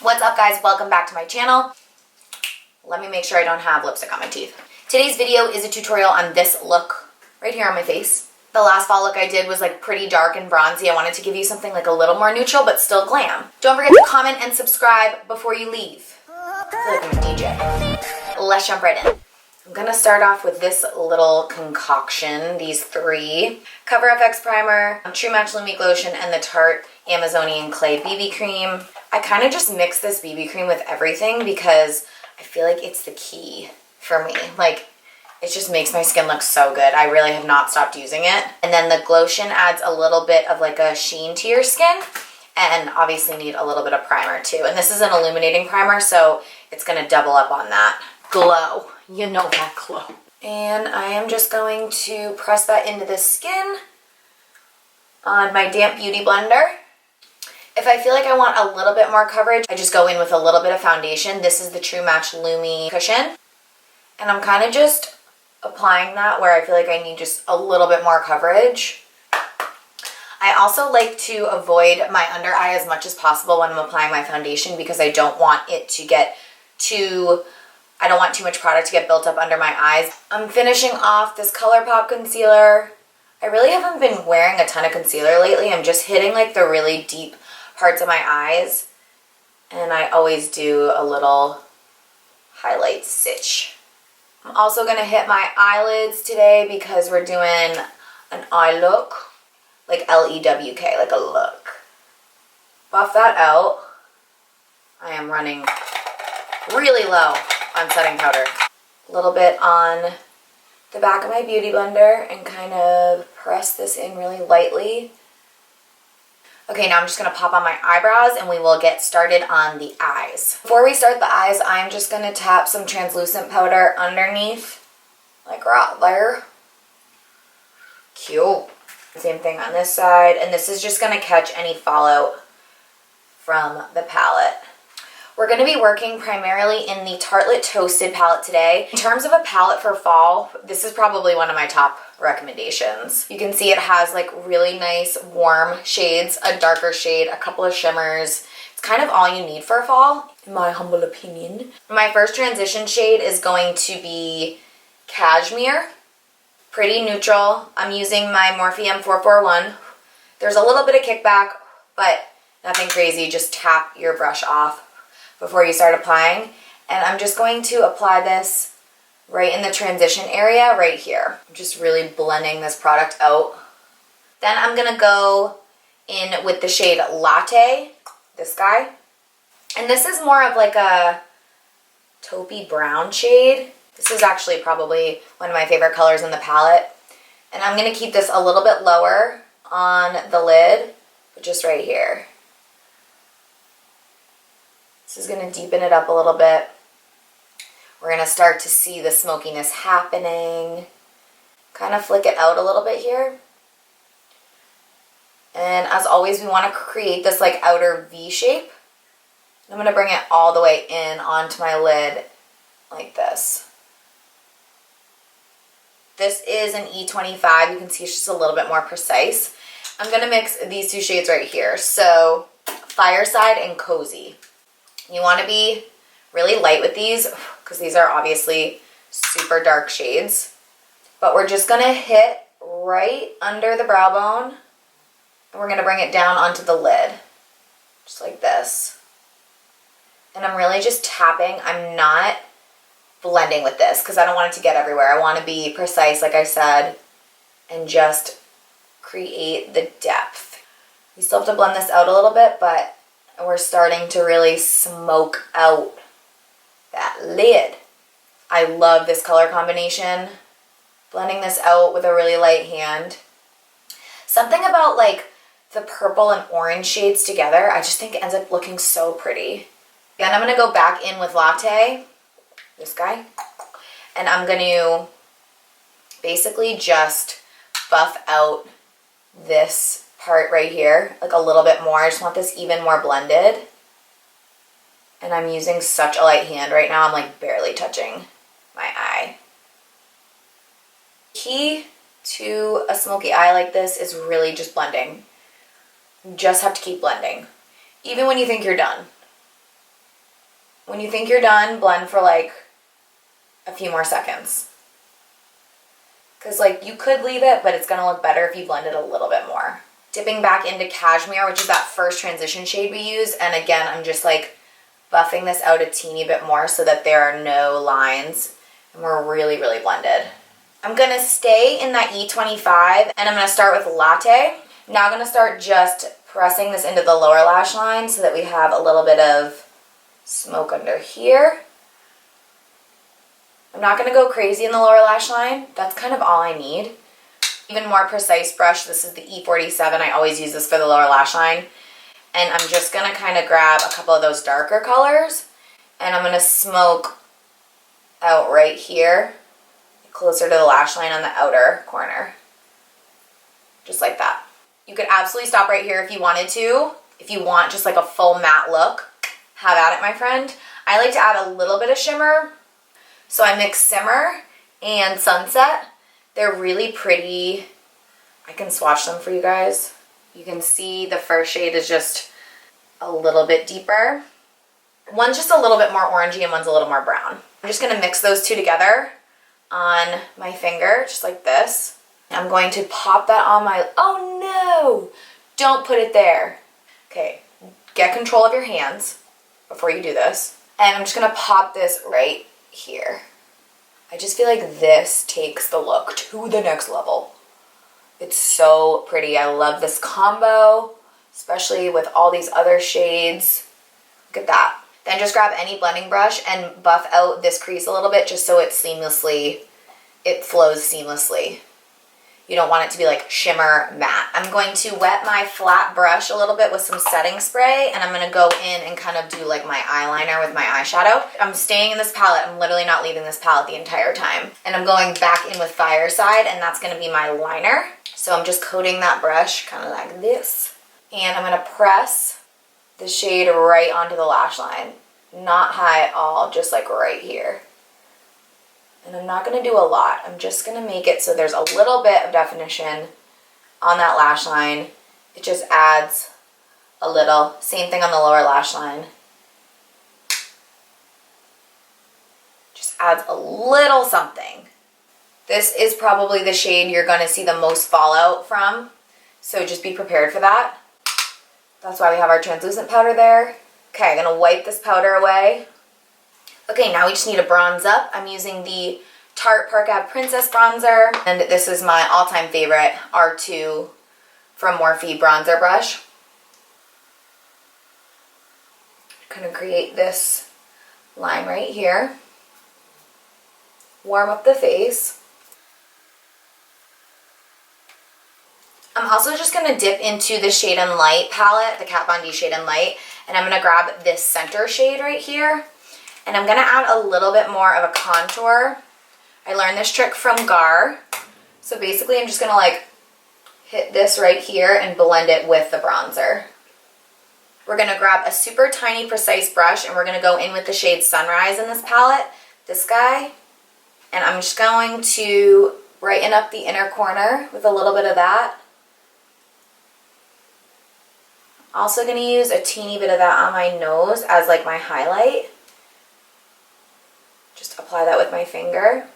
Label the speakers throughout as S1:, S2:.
S1: What's up guys, welcome back to my channel. Let me make sure I don't have lipstick on my teeth. Today's video is a tutorial on this look right here on my face. The last fall look I did was like pretty dark and bronzy. I wanted to give you something like a little more neutral but still glam. Don't forget to comment and subscribe before you leave. I feel like I'm a DJ. Let's jump right in. I'm gonna start off with this little concoction, these three. Cover FX Primer, True Match LUMI Glowtion, and the Tarte Amazonian Clay BB Cream. I kind of just mix this BB cream with everything because I feel like it's the key for me. Like, it just makes my skin look so good. I really have not stopped using it. And then the Glowtion adds a little bit of like a sheen to your skin, and obviously need a little bit of primer too. And this is an illuminating primer, so it's gonna double up on that glow. You know that glow. And I am just going to press that into the skin on my damp beauty blender. If I feel like I want a little bit more coverage, I just go in with a little bit of foundation. This is the True Match LUMI cushion. And I'm kind of just applying that where I feel like I need just a little bit more coverage. I also like to avoid my under eye as much as possible when I'm applying my foundation because I don't want it to get I don't want too much product to get built up under my eyes. I'm finishing off this ColourPop concealer. I really haven't been wearing a ton of concealer lately. I'm just hitting like the really deep parts of my eyes. And I always do a little highlight stitch. I'm also going to hit my eyelids today because we're doing an eye look. Like L-E-W-K, like a look. Buff that out. I am running really low on setting powder. A little bit on the back of my beauty blender and kind of press this in really lightly. Okay, now I'm just gonna pop on my eyebrows and we will get started on the eyes. Before we start the eyes, I'm just gonna tap some translucent powder underneath, like right there. Cute. Same thing on this side, and this is just gonna catch any fallout from the palette. We're going to be working primarily in the Tartelette Toasted palette today. In terms of a palette for fall, this is probably one of my top recommendations. You can see it has like really nice warm shades, a darker shade, a couple of shimmers. It's kind of all you need for fall, in my humble opinion. My first transition shade is going to be Cashmere. Pretty neutral. I'm using my Morphe M441. There's a little bit of kickback, but nothing crazy. Just tap your brush off before you start applying. And I'm just going to apply this right in the transition area right here. I'm just really blending this product out. Then I'm gonna go in with the shade Latte, this guy. And this is more of like a taupey brown shade. This is actually probably one of my favorite colors in the palette. And I'm gonna keep this a little bit lower on the lid, but just right here. This is going to deepen it up a little bit. We're going to start to see the smokiness happening. Kind of flick it out a little bit here. And as always, we want to create this like outer V shape. I'm going to bring it all the way in onto my lid like this. This is an E25. You can see it's just a little bit more precise. I'm going to mix these two shades right here. So Fireside and Cozy. You want to be really light with these because these are obviously super dark shades. But we're just going to hit right under the brow bone and we're going to bring it down onto the lid. Just like this. And I'm really just tapping. I'm not blending with this because I don't want it to get everywhere. I want to be precise, like I said, and just create the depth. We still have to blend this out a little bit, but we're starting to really smoke out that lid. I love this color combination. Blending this out with a really light hand. Something about like the purple and orange shades together, I just think it ends up looking so pretty. Then I'm going to go back in with Latte, this guy, and I'm going to basically just buff out this part right here, like a little bit more. I just want this even more blended. And I'm using such a light hand right now. I'm like barely touching my eye. Key to a smoky eye like this is really just blending. You just have to keep blending. Even when you think you're done. When you think you're done, blend for like a few more seconds. Because like you could leave it, but it's gonna look better if you blend it a little bit more. Dipping back into Cashmere, which is that first transition shade we use. And again, I'm just like buffing this out a teeny bit more so that there are no lines and we're really, really blended. I'm gonna stay in that E25 and I'm gonna start with Latte. Now I'm gonna start just pressing this into the lower lash line so that we have a little bit of smoke under here. I'm not going to go crazy in the lower lash line. That's kind of all I need. Even more precise brush. This is the E47. I always use this for the lower lash line. And I'm just going to kind of grab a couple of those darker colors. And I'm going to smoke out right here, closer to the lash line on the outer corner. Just like that. You could absolutely stop right here if you wanted to. If you want just like a full matte look, have at it, my friend. I like to add a little bit of shimmer. So I mix Shimmer and Sunset. They're really pretty. I can swatch them for you guys. You can see the first shade is just a little bit deeper. One's just a little bit more orangey and one's a little more brown. I'm just gonna mix those two together on my finger, just like this. I'm going to pop that on my, oh no, don't put it there. Okay, get control of your hands before you do this. And I'm just gonna pop this right here. I just feel like this takes the look to the next level. It's so pretty. I love this combo, especially with all these other shades. Look at that. Then just grab any blending brush and buff out this crease a little bit just so it flows seamlessly. You don't want it to be like shimmer matte. I'm going to wet my flat brush a little bit with some setting spray and I'm going to go in and kind of do like my eyeliner with my eyeshadow. I'm staying in this palette. I'm literally not leaving this palette the entire time. And I'm going back in with Fireside and that's going to be my liner. So I'm just coating that brush kind of like this. And I'm going to press the shade right onto the lash line. Not high at all, just like right here. And I'm not going to do a lot. I'm just going to make it so there's a little bit of definition on that lash line. It just adds a little. Same thing on the lower lash line. Just adds a little something. This is probably the shade you're going to see the most fallout from. So just be prepared for that. That's why we have our translucent powder there. Okay, I'm going to wipe this powder away. Okay, now we just need to bronze up. I'm using the Tarte Park Ave Princess Bronzer. And this is my all-time favorite R2 from Morphe bronzer brush. I'm going to create this line right here. Warm up the face. I'm also just going to dip into the Shade and Light palette, the Kat Von D Shade and Light. And I'm going to grab this center shade right here. And I'm going to add a little bit more of a contour. I learned this trick from Gar. So basically I'm just going to like hit this right here and blend it with the bronzer. We're going to grab a super tiny precise brush and we're going to go in with the shade Sunrise in this palette, this guy. And I'm just going to brighten up the inner corner with a little bit of that. Also going to use a teeny bit of that on my nose as like my highlight. Just apply that with my finger.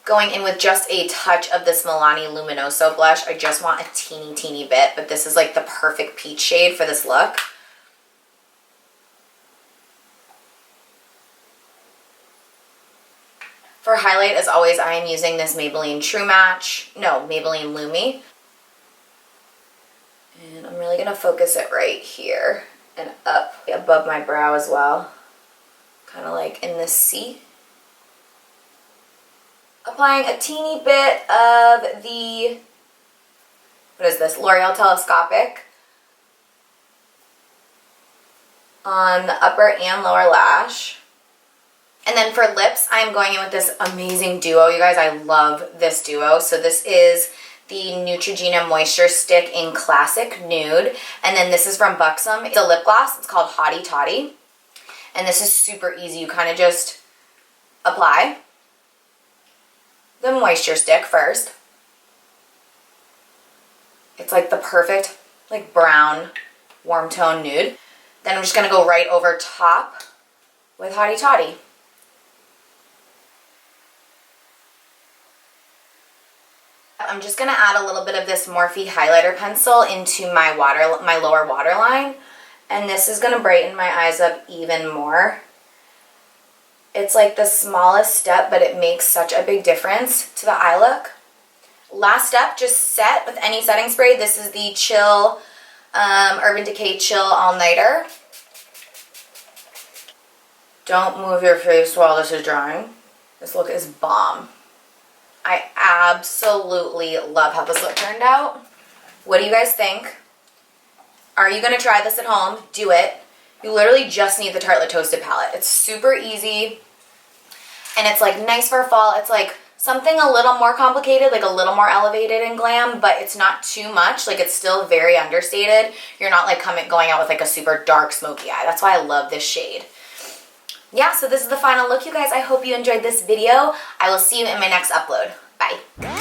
S1: Going in with just a touch of this Milani Luminoso blush. I just want a teeny bit, but this is like the perfect peach shade for this look. For highlight, as always, I am using this Maybelline Maybelline LUMI. And I'm really going to focus it right here and up above my brow as well. Kind of like in this C. Applying a teeny bit of the, what is this, L'Oreal Telescopic on the upper and lower lash. And then for lips, I'm going in with this amazing duo. You guys, I love this duo. So this is the Neutrogena Moisture Stick in Classic Nude. And then this is from Buxom. It's a lip gloss. It's called Hotty Toddy. And this is super easy. You kind of just apply the moisture stick first. It's like the perfect like brown warm tone nude. Then I'm just going to go right over top with Hotty Toddy. I'm just going to add a little bit of this Morphe highlighter pencil into my lower waterline, and this is going to brighten my eyes up even more. It's like the smallest step, but it makes such a big difference to the eye look. Last step, just set with any setting spray. This is the Chill Urban Decay Chill All Nighter. Don't move your face while this is drying. This look is bomb. I absolutely love how this look turned out. What do you guys think? Are you going to try this at home? Do it. You literally just need the Tartelette Toasted palette. It's super easy, and it's like nice for fall. It's like something a little more complicated, like a little more elevated in glam, but it's not too much. Like, it's still very understated. You're not like going out with like a super dark smoky eye. That's why I love this shade. Yeah, so this is the final look, you guys. I hope you enjoyed this video. I will see you in my next upload. Bye.